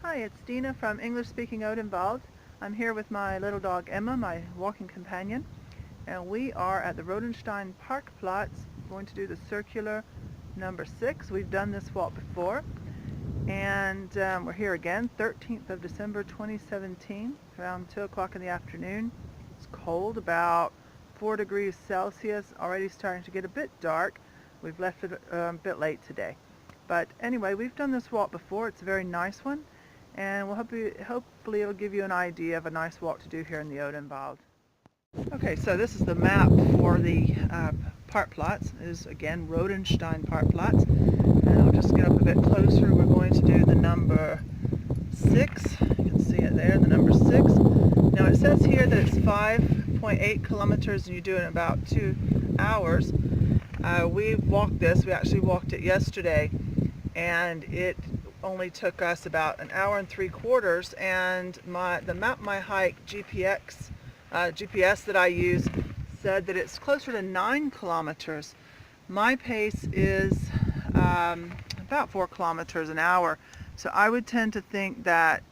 Hi, it's Dina from English Speaking Odenwald. I'm here with my little dog Emma, my walking companion, and we are at the Rodenstein Parkplatz going to do the circular number 6. We've done this walk before, and we're here again, 13th of December 2017, around 2 o'clock in the afternoon. It's cold, about 4 degrees Celsius, already starting to get a bit dark. We've left it a bit late today. But anyway, we've done this walk before. It's a very nice one. And hopefully it'll give you an idea of a nice walk to do here in the Odenwald. Okay, so this is the map for the Parkplatz. It is again Rodenstein Parkplatz. And I'll just get up a bit closer. We're going to do the number 6. You can see it there, the number 6. Now it says here that it's 5.8 kilometers and you do it in about 2 hours. We walked this. We actually walked it yesterday, and it only took us about an hour and 3/4, and the Map My Hike GPS that I use said that it's closer to 9 kilometers. My pace is about 4 kilometers an hour, so I would tend to think that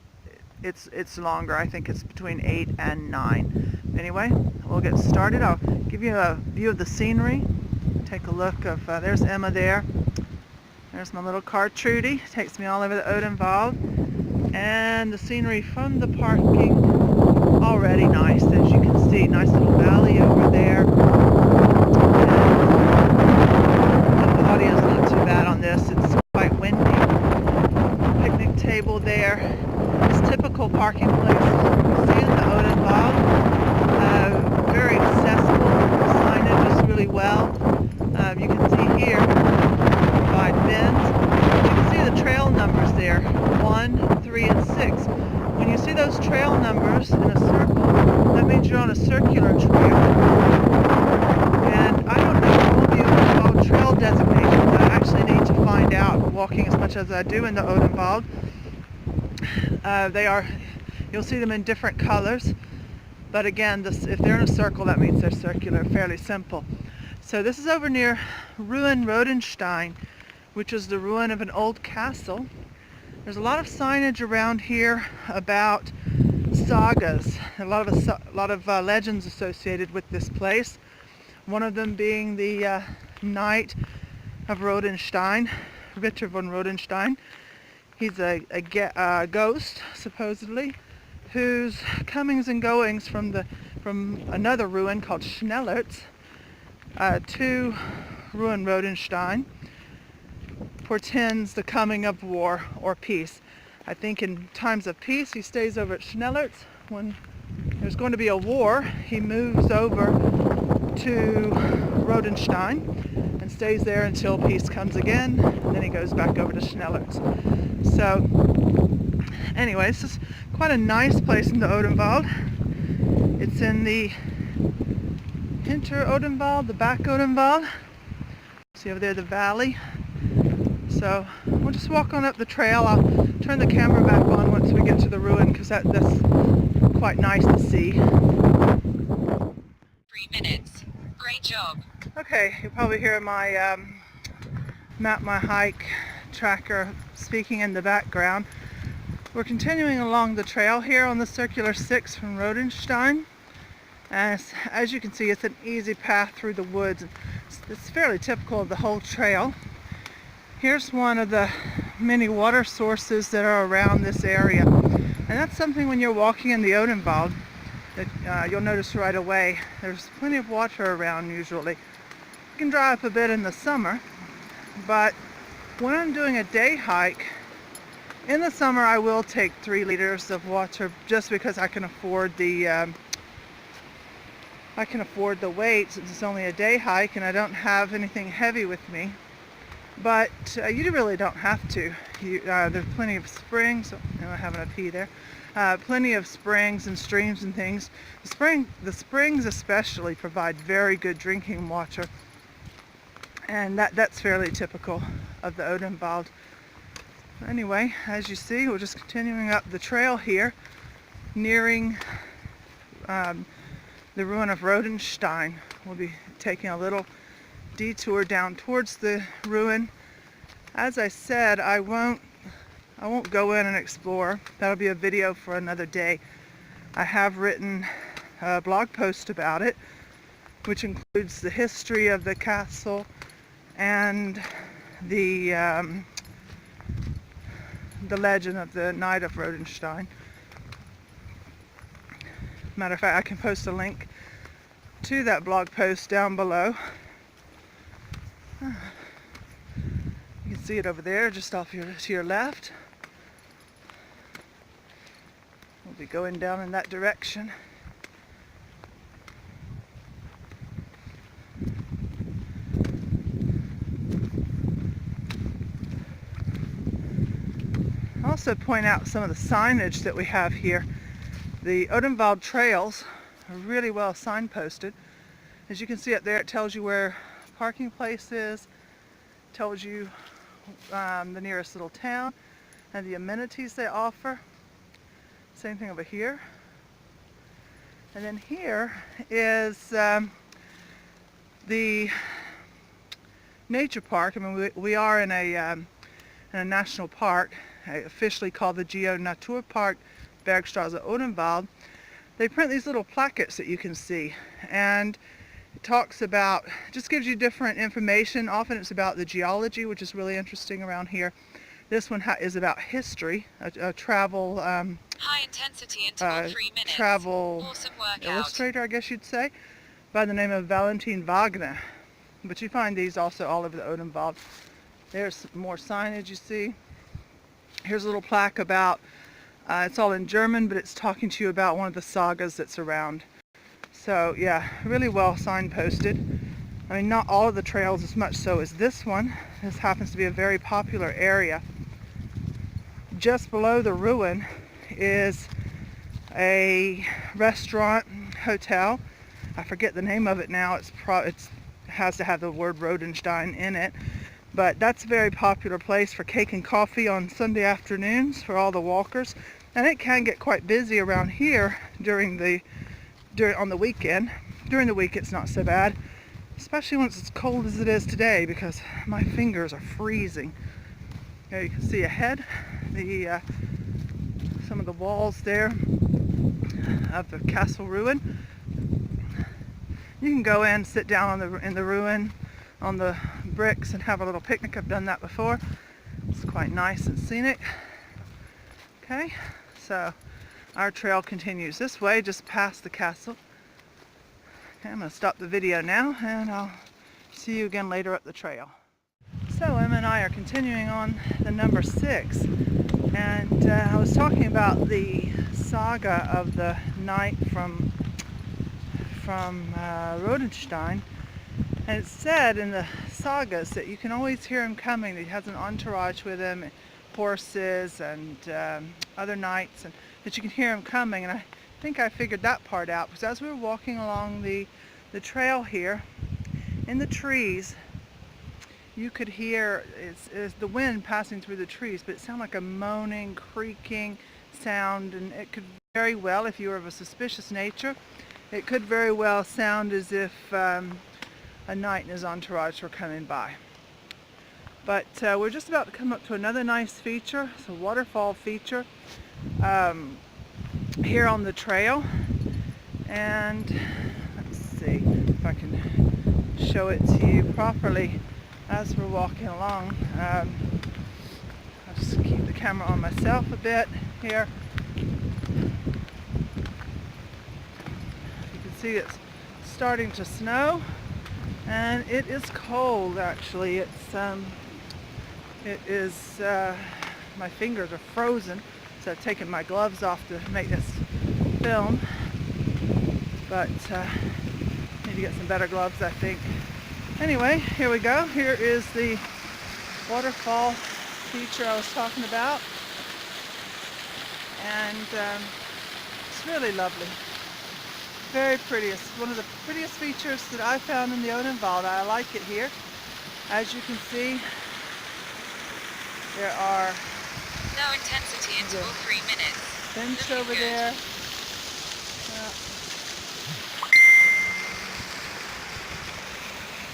it's longer. I think it's between 8 and 9. Anyway, we'll get started. I'll give you a view of the scenery. Take a look of, there's Emma there. There's my little car Trudy, takes me all over the Odenwald, and the scenery from the parking, already nice, as you can see, nice little valley over there. And the audio's not too bad on this, it's quite windy. Picnic table there. It's typical parking place you see in the Odenwald. Very accessible, the signage is really well. You can see here, bins. You can see the trail numbers there, 1, 3, and 6. When you see those trail numbers in a circle, that means you're on a circular trail. And I don't know all of you about trail designations. I actually need to find out, walking as much as I do in the Odenwald. You'll see them in different colors. But again, if they're in a circle, that means they're circular, fairly simple. So this is over near Ruin Rodenstein, which is the ruin of an old castle. There's a lot of signage around here about sagas, a lot of legends associated with this place. One of them being the Knight of Rodenstein, Ritter von Rodenstein. He's a ghost, supposedly, whose comings and goings from another ruin called Schnellertz to Ruin Rodenstein portends the coming of war or peace. I think in times of peace he stays over at Schnellertz. When there's going to be a war, he moves over to Rodenstein and stays there until peace comes again, and then he goes back over to Schnellertz. So anyway, this is quite a nice place in the Odenwald. It's in the Hinter Odenwald, the back Odenwald. See over there the valley. So we'll just walk on up the trail. I'll turn the camera back on once we get to the ruin, because that's quite nice to see. 3 minutes. Great job. Okay, you'll probably hear my Map My Hike tracker speaking in the background. We're continuing along the trail here on the Circular 6 from Rodenstein. As you can see, it's an easy path through the woods. It's fairly typical of the whole trail. Here's one of the many water sources that are around this area. And that's something when you're walking in the Odenwald that you'll notice right away. There's plenty of water around usually. It can dry up a bit in the summer, but when I'm doing a day hike, in the summer I will take 3 liters of water just because I can afford the weight, since it's only a day hike and I don't have anything heavy with me. But you really don't have to. There's plenty of springs. I'm having a pee there. Plenty of springs and streams and things. The springs especially provide very good drinking water, and that's fairly typical of the Odenwald. Anyway, as you see, we're just continuing up the trail here, nearing the ruin of Rodenstein. We'll be taking a little detour down towards the ruin. As I said, I won't I won't go in and explore. That'll be a video for another day. I have written a blog post about it, which includes the history of the castle and the legend of the Knight of Rodenstein. Matter of fact, I can post a link to that blog post down below. You can see it over there, just off to your left. We'll be going down in that direction. I'll also point out some of the signage that we have here. The Odenwald trails are really well signposted. As you can see up there, it tells you where parking place is, tells you the nearest little town and the amenities they offer. Same thing over here. And then here is the nature park. I mean, we are in a national park, officially called the Naturpark Bergstraße Odenwald. They print these little plackets that you can see, and it talks about, just gives you different information. Often it's about the geology, which is really interesting around here. This one is about history, a travel high intensity interval 3 minutes. Travel awesome workout. Illustrator, I guess you'd say, by the name of Valentin Wagner. But you find these also all over the Odenwald. There's more signage you see. Here's a little plaque about, it's all in German, but it's talking to you about one of the sagas that's around. So yeah, really well signposted. I mean, not all of the trails as much so as this one. This happens to be a very popular area. Just below the ruin is a restaurant, hotel. I forget the name of it now. It has to have the word Rodenstein in it. But that's a very popular place for cake and coffee on Sunday afternoons for all the walkers. And it can get quite busy around here on the weekend. During the week it's not so bad, especially when it's as cold as it is today, because my fingers are freezing. There you can see ahead some of the walls there of the castle ruin. You can go in, sit down in the ruin on the bricks and have a little picnic. I've done that before. It's quite nice and scenic. Okay, so our trail continues this way, just past the castle. Okay, I'm going to stop the video now, and I'll see you again later up the trail. So Emma and I are continuing on the number 6, and I was talking about the saga of the knight from Rodenstein, and it's said in the sagas that you can always hear him coming, that he has an entourage with him, horses and other knights, and that you can hear him coming. And I think I figured that part out, because as we were walking along the trail here, in the trees, you could hear it's the wind passing through the trees, but it sounded like a moaning, creaking sound, and it could very well, if you were of a suspicious nature, it could very well sound as if a knight and his entourage were coming by. But we're just about to come up to another nice feature. It's a waterfall feature here on the trail, and let's see if I can show it to you properly as we're walking along. I'll just keep the camera on myself a bit here. You can see it's starting to snow, and it is cold actually. It is my fingers are frozen, so I've taken my gloves off to make this film, but need to get some better gloves, I think. Anyway, here we go. Here is the waterfall feature I was talking about, and it's really lovely. Very pretty. It's one of the prettiest features that I found in the Odenwald. I like it here. As you can see, there are no intensity interval 3 minutes. bench over there.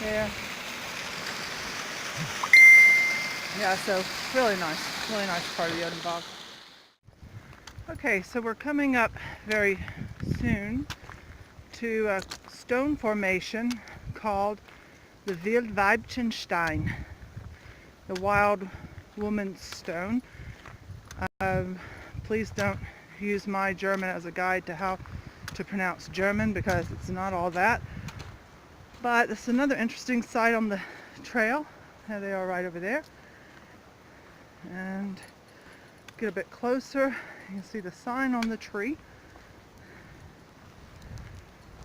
Here. Yeah, so really nice. Really nice part of the Odenwald. Okay, so we're coming up very soon to a stone formation called the Wildweibchenstein, the Wild Woman's Stone. Please don't use my German as a guide to how to pronounce German because it's not all that. But it's another interesting site on the trail. There they are right over there. And get a bit closer. You can see the sign on the tree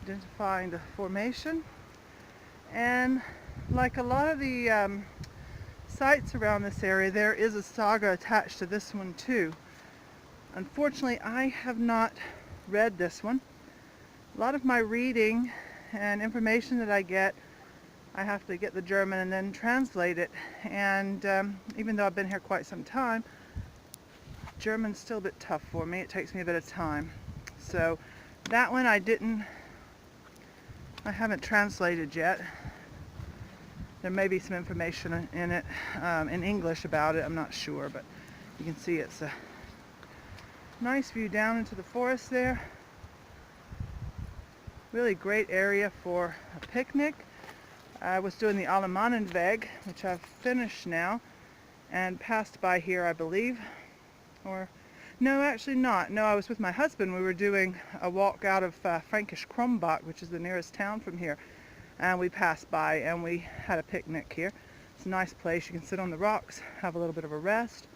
identifying the formation. And like a lot of the sites around this area, there is a saga attached to this one too. Unfortunately, I have not read this one. A lot of my reading and information that I get, I have to get the German and then translate it. And even though I've been here quite some time, German's still a bit tough for me. It takes me a bit of time. So that one I haven't translated yet. There may be some information in it, in English about it, I'm not sure, but you can see it's a nice view down into the forest there. Really great area for a picnic. I was doing the Alemannenweg, which I've finished now, and passed by here, I believe. Or, no, actually not. No, I was with my husband. We were doing a walk out of Frankisch Krombach, which is the nearest town from here. And we passed by and we had a picnic here. It's a nice place. You can sit on the rocks, have a little bit of a rest.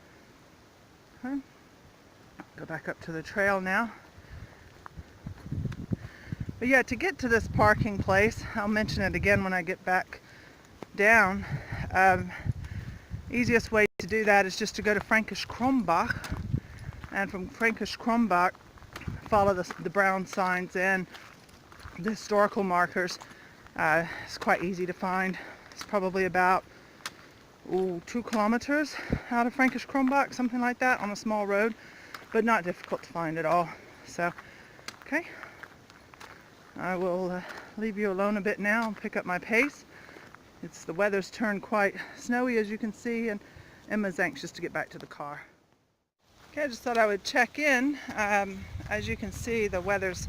Go back up to the trail now. But yeah, to get to this parking place, I'll mention it again when I get back down. Easiest way to do that is just to go to Frankisch Krombach, and from Frankisch Krombach follow the brown signs and the historical markers. It's quite easy to find. It's probably about 2 kilometers out of Frankisch Krombach, something like that, on a small road, but not difficult to find at all. So, okay, I will leave you alone a bit now and pick up my pace. The weather's turned quite snowy, as you can see, and Emma's anxious to get back to the car. Okay, I just thought I would check in. As you can see, the weather's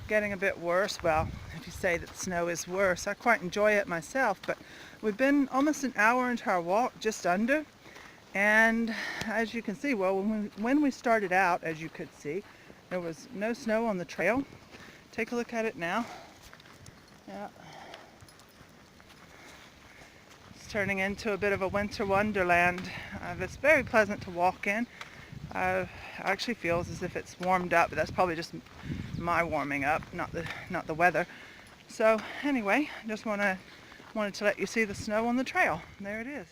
getting a bit worse. Well, if you say that snow is worse, I quite enjoy it myself, but we've been almost an hour into our walk, just under, and as you can see, well, when we started out, as you could see, there was no snow on the trail. Take a look at it now. Yeah. It's turning into a bit of a winter wonderland. It's very pleasant to walk in. Actually feels as if it's warmed up, but that's probably just my warming up, not the weather. So anyway, just wanted to let you see the snow on the trail. There it is.